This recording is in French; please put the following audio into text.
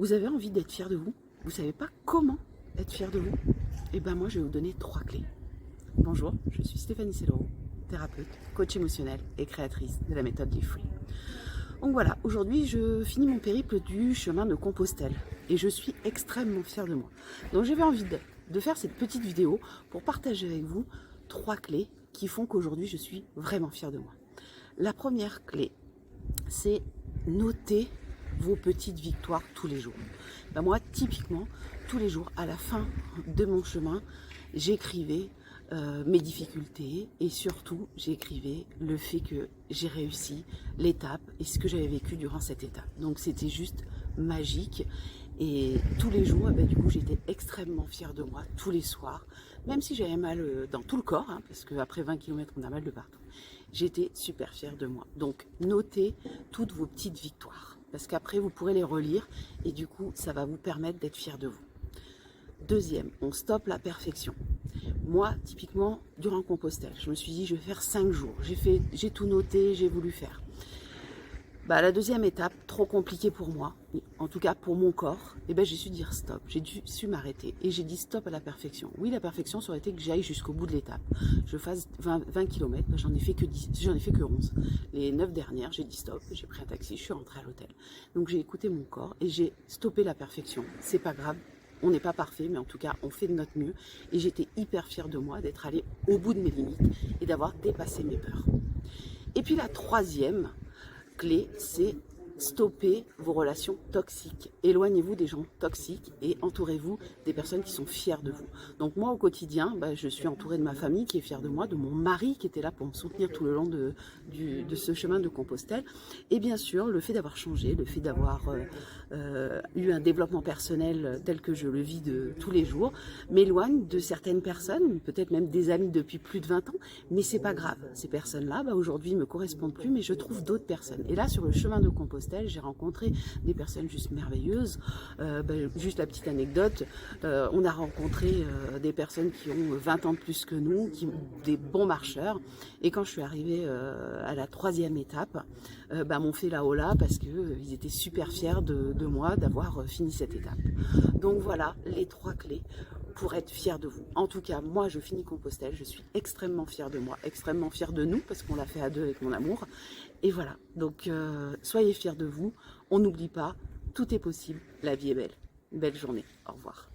Vous avez envie d'être fier de vous? Vous ne savez pas comment être fier de vous? Eh bien moi, je vais vous donner 3 clés. Bonjour, je suis Stéphanie Sellero, thérapeute, coach émotionnel et créatrice de la méthode Live Free. Donc voilà, aujourd'hui, je finis mon périple du chemin de Compostelle et je suis extrêmement fière de moi. Donc j'avais envie de faire cette petite vidéo pour partager avec vous 3 clés qui font qu'aujourd'hui, je suis vraiment fière de moi. La première clé, c'est noter vos petites victoires tous les jours. Ben moi, typiquement, tous les jours, à la fin de mon chemin, j'écrivais mes difficultés et surtout, j'écrivais le fait que j'ai réussi l'étape et ce que j'avais vécu durant cette étape. Donc, c'était juste magique. Et tous les jours, du coup, j'étais extrêmement fière de moi, tous les soirs, même si j'avais mal dans tout le corps, parce qu'après 20 km, on a mal de partout. J'étais super fière de moi. Donc, notez toutes vos petites victoires, parce qu'après, vous pourrez les relire, et du coup, ça va vous permettre d'être fier de vous. Deuxième, on stoppe la perfection. Moi, typiquement, durant Compostelle, je me suis dit, je vais faire 5 jours. J'ai tout noté, j'ai voulu faire. La deuxième étape, trop compliquée pour moi, en tout cas pour mon corps, j'ai su dire stop, j'ai su m'arrêter et j'ai dit stop à la perfection. Oui, la perfection, ça aurait été que j'aille jusqu'au bout de l'étape. Je fasse 20 km, j'en ai fait que 10, j'en ai fait que 11. Les 9 dernières, j'ai dit stop, j'ai pris un taxi, je suis rentrée à l'hôtel. Donc j'ai écouté mon corps et j'ai stoppé la perfection. C'est pas grave, on n'est pas parfait, mais en tout cas, on fait de notre mieux. Et j'étais hyper fière de moi d'être allée au bout de mes limites et d'avoir dépassé mes peurs. Et puis la troisième clé, c'est stopper vos relations toxiques. Éloignez-vous des gens toxiques et entourez-vous des personnes qui sont fières de vous. Donc moi, au quotidien, je suis entourée de ma famille qui est fière de moi, de mon mari qui était là pour me soutenir tout le long de ce chemin de Compostelle. Et bien sûr, le fait d'avoir changé, le fait d'avoir eu un développement personnel tel que je le vis de tous les jours, m'éloigne de certaines personnes, peut-être même des amis depuis plus de 20 ans, mais c'est pas grave. Ces personnes-là, aujourd'hui, me correspondent plus, mais je trouve d'autres personnes. Et là, sur le chemin de Compostelle, j'ai rencontré des personnes juste merveilleuses. Juste la petite anecdote, on a rencontré des personnes qui ont 20 ans de plus que nous, des bons marcheurs. Et quand je suis arrivée à la 3e étape, m'ont fait la hola parce qu'ils étaient super fiers de moi d'avoir fini cette étape. Donc voilà les 3 clés pour être fier de vous. En tout cas, moi, je finis Compostelle, je suis extrêmement fière de moi, extrêmement fière de nous, parce qu'on l'a fait à 2 avec mon amour. Et voilà, donc soyez fiers de vous, on n'oublie pas, tout est possible, la vie est belle. Belle journée, au revoir.